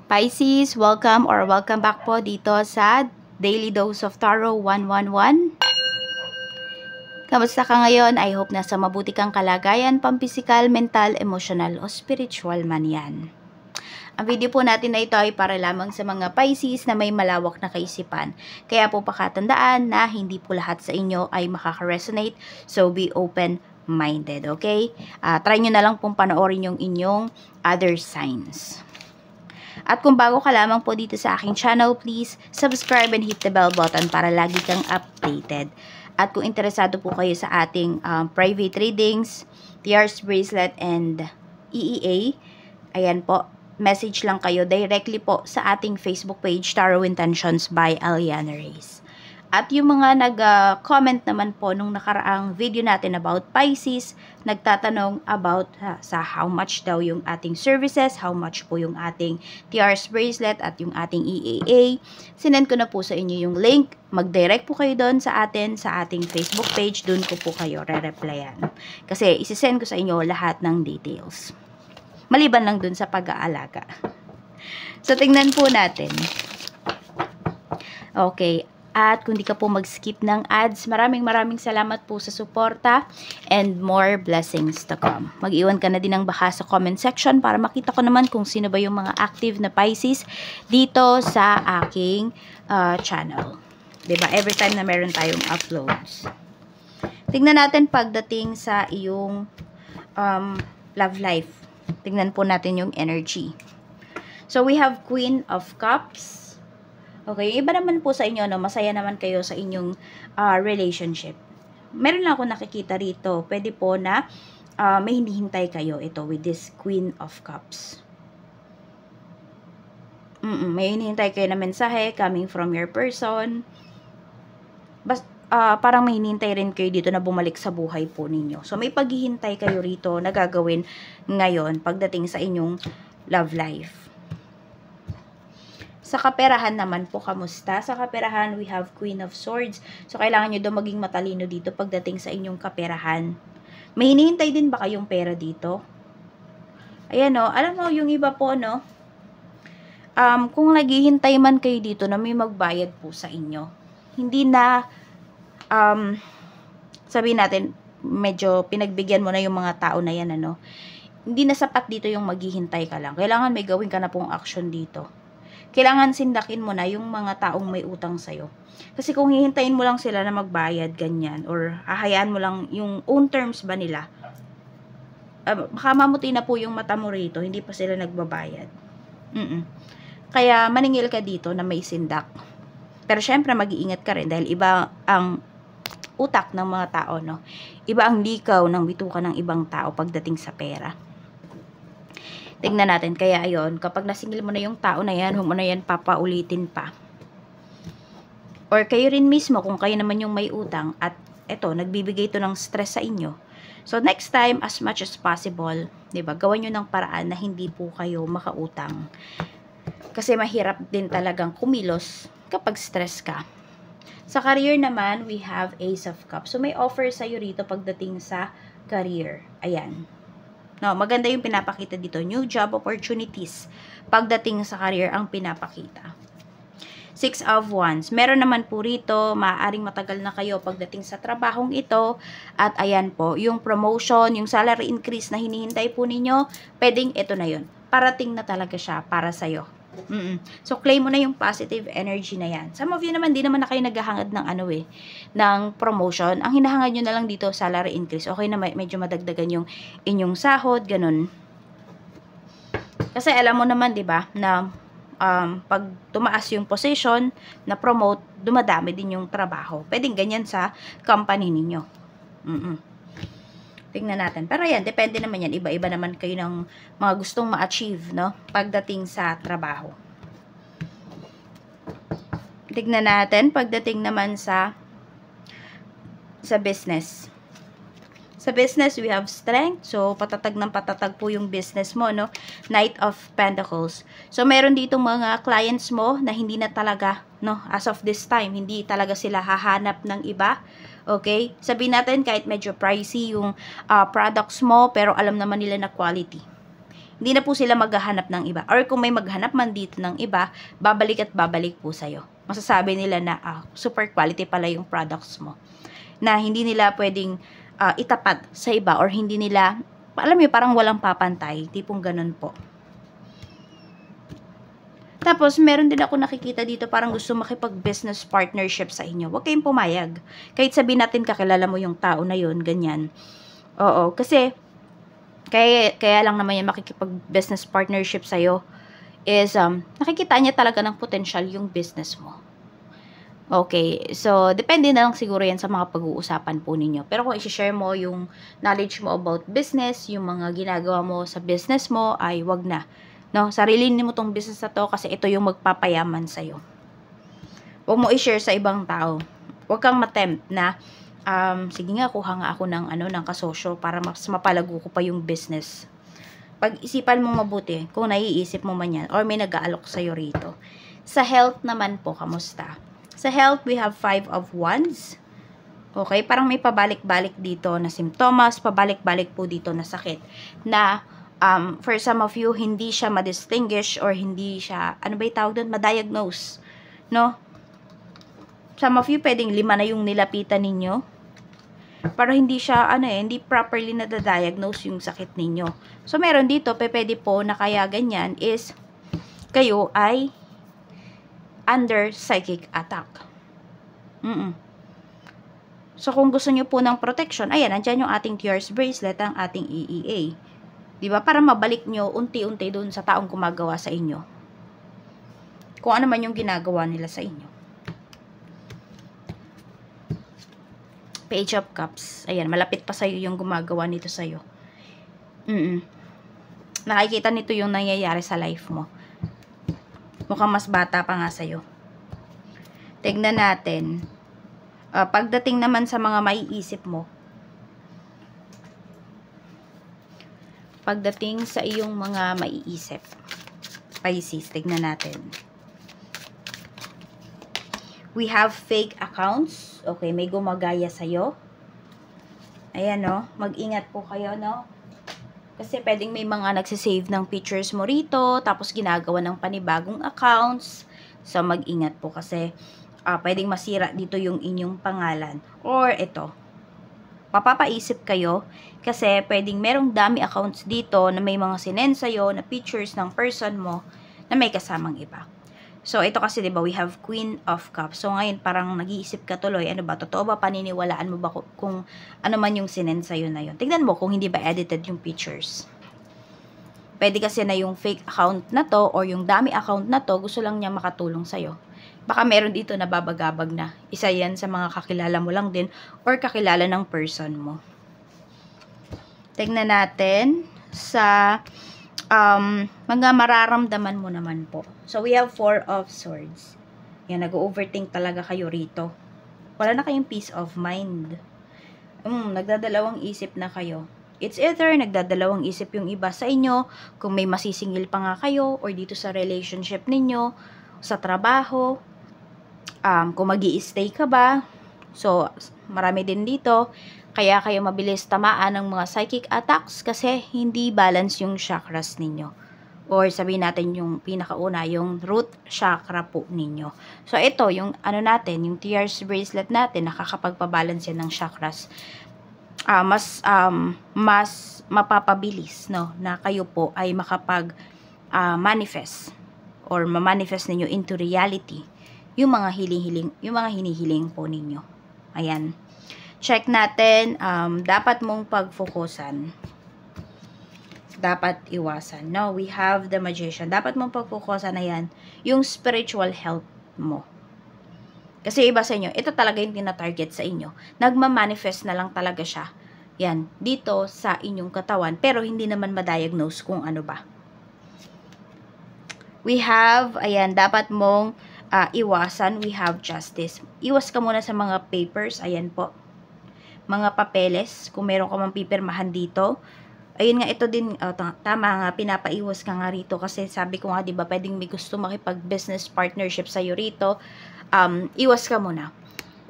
Pisces, welcome back po dito sa Daily Dose of Tarot 111. Kamusta ka ngayon? I hope nasa mabuti kang kalagayan, pampisikal, mental, emotional o spiritual man yan. Ang video po natin na ito ay para lamang sa mga Pisces na may malawak na kaisipan. Kaya po pakatandaan na hindi po lahat sa inyo ay makaka-resonate, so be open-minded, okay? Try nyo na lang pong panoorin yung inyong other signs. At kung bago ka lamang po dito sa aking channel, please subscribe and hit the bell button para lagi kang updated. At kung interesado po kayo sa ating private readings, TR's bracelet and EEA, ayan po, message lang kayo directly po sa ating Facebook page, Tarot Intentions by Aliana Reyes. At yung mga nag-comment naman po nung nakaraang video natin about Pisces, nagtatanong about sa how much daw yung ating services, how much po yung ating TR's bracelet at yung ating EAA. Sinend ko na po sa inyo yung link. Mag-direct po kayo doon sa ating Facebook page. Doon ko po kayo re-replyan. Kasi isisend ko sa inyo lahat ng details. Maliban lang doon sa pag-aalaga. So, tingnan po natin. Okay. At kung di ka po mag-skip ng ads, maraming salamat po sa suporta and more blessings to come. Mag-iwan ka na din ng baka sa comment section para makita ko naman kung sino ba yung mga active na Pisces dito sa aking channel. Diba? Every time na meron tayong uploads. Tingnan natin pagdating sa iyong love life. Tingnan po natin yung energy. So, we have Queen of Cups. Okay, iba naman po sa inyo, no? Masaya naman kayo sa inyong relationship. Meron lang ako nakikita rito. Pwede po na may hinihintay kayo ito with this Queen of Cups. May hinihintay kayo na mensahe coming from your person. Parang may hinihintay rin kayo dito na bumalik sa buhay po ninyo. So, may paghihintay kayo rito na gagawin ngayon pagdating sa inyong love life. Sa kaperahan naman po, kamusta? Sa kaperahan, we have Queen of Swords. So, kailangan nyo daw maging matalino dito pagdating sa inyong kaperahan. May hinihintay din ba kayong pera dito? Ayan, no? Alam mo, yung iba po, no? Kung naghihintay man kayo dito na may magbayad po sa inyo, hindi na, sabihin natin, medyo pinagbigyan mo na yung mga tao na yan, ano? Hindi na sapat dito yung maghihintay ka lang. Kailangan may gawin ka na pong action dito. Kailangan sindakin mo na yung mga taong may utang sa'yo. Kasi kung hihintayin mo lang sila na magbayad, ganyan, or hahayaan mo lang yung own terms ba nila, baka mamuti na po yung mata mo rito, hindi pa sila nagbabayad. Kaya maningil ka dito na may sindak. Pero syempre mag-iingat ka rin dahil iba ang utak ng mga tao, no? Iba ang likaw ng bituka ng ibang tao pagdating sa pera. Tingnan natin. Kaya ayon, kapag nasingil mo na yung tao na yan, huwag mo na yan papaulitin pa. Or kayo rin mismo, kung kayo naman yung may utang, at eto, nagbibigay ito ng stress sa inyo. So, next time, as much as possible, diba, gawan nyo ng paraan na hindi po kayo makautang. Kasi mahirap din talagang kumilos kapag stress ka. Sa career naman, we have Ace of Cups. So, may offer sa'yo rito pagdating sa career. Ayan. No, maganda yung pinapakita dito. New job opportunities. Pagdating sa career ang pinapakita. 6 of Wands. Meron naman po rito, maaaring matagal na kayo pagdating sa trabahong ito. At ayan po, yung promotion, yung salary increase na hinihintay po ninyo, pwedeng ito na yun. Parating na talaga siya para sa'yo. So, claim mo na yung positive energy na yan. Some of you naman, di naman na kayo naghahangad ng ng promotion. Ang hinahangad nyo na lang dito, salary increase. Okay na, medyo madagdagan yung inyong sahod, ganun. Kasi alam mo naman, di ba, na pag tumaas yung position, na promote, dumadami din yung trabaho. Pwedeng ganyan sa company ninyo. Tingnan natin. Pero yan, depende naman yan. Iba-iba naman kayo ng mga gustong ma-achieve, no? Pagdating sa trabaho. Tingnan natin, pagdating naman sa business. Sa business, we have strength. So, patatag ng patatag po yung business mo, no? Knight of Pentacles. So, meron ditong mga clients mo na hindi na talaga, no? As of this time, hindi talaga sila hahanap ng iba. Okay? Sabihin natin, kahit medyo pricey yung products mo, pero alam naman nila na quality. Hindi na po sila maghahanap ng iba. Or kung may maghanap man dito ng iba, babalik at babalik po sa'yo. Masasabi nila na super quality pala yung products mo. Na hindi nila pwedeng itapat sa iba or hindi nila, alam mo parang walang papantay. Tipong ganun po. Tapos, meron din ako nakikita dito parang gusto makipag-business partnership sa inyo. Huwag kayong pumayag. Kahit sabihin natin kakilala mo yung tao na yun, ganyan. Oo, kasi kaya lang naman yan makikipag-business partnership sa'yo is nakikita niya talaga ng potential yung business mo. Okay, so depende na lang siguro yan sa mga pag-uusapan po ninyo. Pero kung i-share mo yung knowledge mo about business, yung mga ginagawa mo sa business mo, ay wag na. No, sarilinin mo tong business na to kasi ito yung magpapayaman sa'yo. Huwag mo i-share sa ibang tao. Huwag kang matempt na, sige nga, kuha nga ako ng kasosyo para mas mapalago ko pa yung business. Pag-isipan mo mabuti kung naiisip mo man yan or may nag-aalok sa'yo rito. Sa health naman po, kamusta? Sa health, we have 5 of Wands. Okay, parang may pabalik-balik dito na simptomas, pabalik-balik po dito na sakit na for some of you, hindi siya ma-distinguish or hindi siya, ano ba yung tawag doon? Ma-diagnose. No? Some of you, pwedeng 5 na yung nilapitan ninyo. Pero hindi siya, hindi properly na-diagnose yung sakit ninyo. So, meron dito, pwede po na kaya ganyan is, kayo ay under psychic attack. So, kung gusto nyo po ng protection, ayan, andyan yung ating Tears Bracelet, ang ating EEA. Diba? Para mabalik nyo unti-unti dun sa taong gumagawa sa inyo. Kung ano man yung ginagawa nila sa inyo. Page of Cups. Ayan, malapit pa sa'yo yung gumagawa nito sa'yo. Nakikita nito yung nangyayari sa life mo. Mukhang mas bata pa nga sa'yo. Tignan natin. Pagdating naman sa mga maiisip mo, pagdating sa iyong mga maiisip, Pisces, tignan natin. We have fake accounts. Okay, may gumagaya sa'yo. Ayan, no? Mag-ingat po kayo, no? Kasi pwedeng may mga nagsisave ng pictures mo rito, tapos ginagawa ng panibagong accounts. So, mag-ingat po kasi pwedeng masira dito yung inyong pangalan. Or, ito, papapaisip kayo kasi pwedeng merong dami accounts dito na may mga sinend sa'yo na pictures ng person mo na may kasamang iba. So, ito kasi, diba, we have Queen of Cups. So, ngayon, parang nag-iisip ka tuloy, ano ba, totoo ba, paniniwalaan mo ba kung ano man yung sinend sa'yo na yun? Tignan mo kung hindi ba edited yung pictures. Pwede kasi na yung fake account na to or yung dami account na to, gusto lang niya makatulong sa'yo. Baka meron dito na babagabag na. Isa yan sa mga kakilala mo lang din or kakilala ng person mo. Tignan natin sa mga mararamdaman mo naman po. So, we have 4 of Swords. Yan, nag-overthink talaga kayo rito. Wala na kayong peace of mind. Nagdadalawang isip na kayo. It's either nagdadalawang isip yung iba sa inyo, kung may masisingil pa nga kayo, or dito sa relationship ninyo, sa trabaho, kung magi-stay ka ba. So, marami din dito. Kaya kayo mabilis tamaan ng mga psychic attacks kasi hindi balance yung chakras ninyo. Or sabihin natin yung pinakauna, yung root chakra po ninyo. So, ito, yung yung Tears Bracelet natin, nakakapagpabalance yan ng chakras. Mas mapapabilis, no, na kayo po ay manifest or ma-manifest ninyo into reality yung mga hinihiling po ninyo. Ayan. Check natin, dapat mong pagfokusan. Dapat iwasan. No, we have the Magician. Dapat mong pagfokusan na yan, yung spiritual health mo. Kasi iba sa inyo, ito talaga yung tina-target sa inyo. Nagma-manifest na lang talaga siya. Yan, dito sa inyong katawan. Pero hindi naman ma-diagnose kung ano ba. We have, ayan, dapat mong iwasan. We have Justice. Iwas ka muna sa mga papers. Ayan po. Mga papeles. Kung meron ka mang pipirmahan dito. Ayun nga, ito din, tama nga, pinapaiwas ka nga rito. Kasi sabi ko nga, diba, pwedeng may gusto makipag-business partnership sa'yo rito. Iwas ka muna.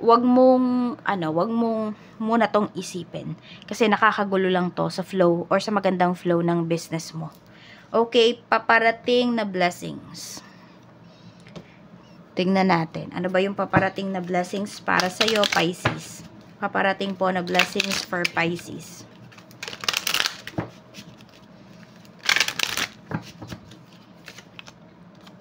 Wag mong muna tong isipin. Kasi nakakagulo lang to sa flow or sa magandang flow ng business mo. Okay, paparating na blessings. Tingnan natin. Ano ba yung paparating na blessings para sa'yo, Pisces? Paparating po na blessings for Pisces.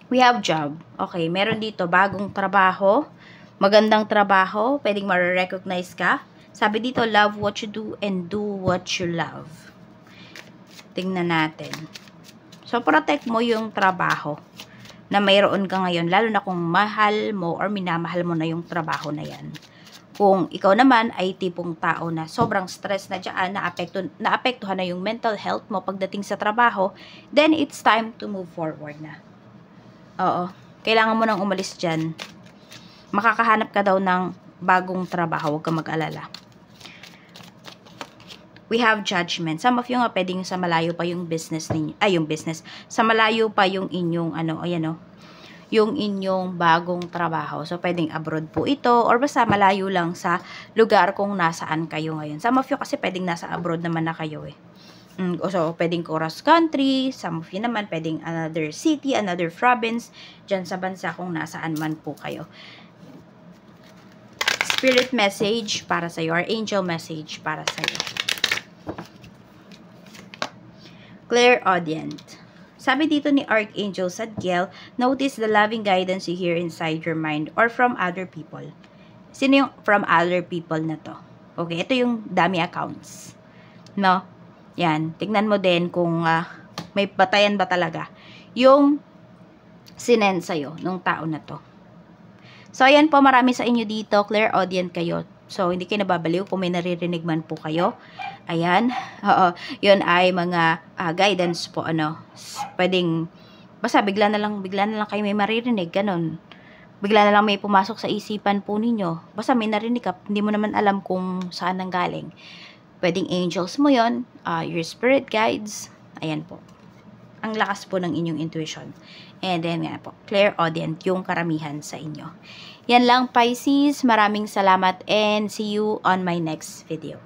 We have job. Okay, meron dito bagong trabaho. Magandang trabaho. Pwedeng ma-recognize ka. Sabi dito, love what you do and do what you love. Tingnan natin. So, protect mo yung trabaho na mayroon ka ngayon, lalo na kung mahal mo or minamahal mo na yung trabaho na yan. Kung ikaw naman ay tipong tao na sobrang stress na dyan, naapektuhan na yung mental health mo pagdating sa trabaho, then it's time to move forward na. Oo. Kailangan mo nang umalis dyan. Makakahanap ka daw ng bagong trabaho, huwag kang mag-alala. We have judgment. Some of you nga pwedeng sa malayo pa yung business ninyo. Ay, yung business. Sa malayo pa yung inyong, yung inyong bagong trabaho. So, pwedeng abroad po ito. Or basta malayo lang sa lugar kung nasaan kayo ngayon. Some of you kasi pwedeng nasa abroad naman na kayo eh. So, pwedeng cross country. Some of you naman pwedeng another city, another province. Dyan sa bansa kung nasaan man po kayo. Spirit message para sa'yo. Or angel message para sa'yo. Clairaudient. Sabi dito ni Archangel Zadkiel, notice the loving guidance you hear inside your mind or from other people. Sino yung from other people na to? Okay, ito yung dummy accounts. No? Yan. Tignan mo din kung may batayan ba talaga yung sinend sa'yo nung tao na to. So, ayan po, marami sa inyo dito. Clairaudient kayo. So, hindi kayo nababaliw kung may naririnig man po kayo. Ayan. Oo. Yun ay mga guidance po, Pwedeng, basta bigla na lang kayo may maririnig, ganun. Bigla na lang may pumasok sa isipan po ninyo. Basta may narinig ka, hindi mo naman alam kung saan nanggaling. Pwedeng angels mo yon, your spirit guides. Ayan po. Ang lakas po ng inyong intuition. And then nga po, clairaudient yung karamihan sa inyo. Yan lang, Pisces. Maraming salamat and see you on my next video.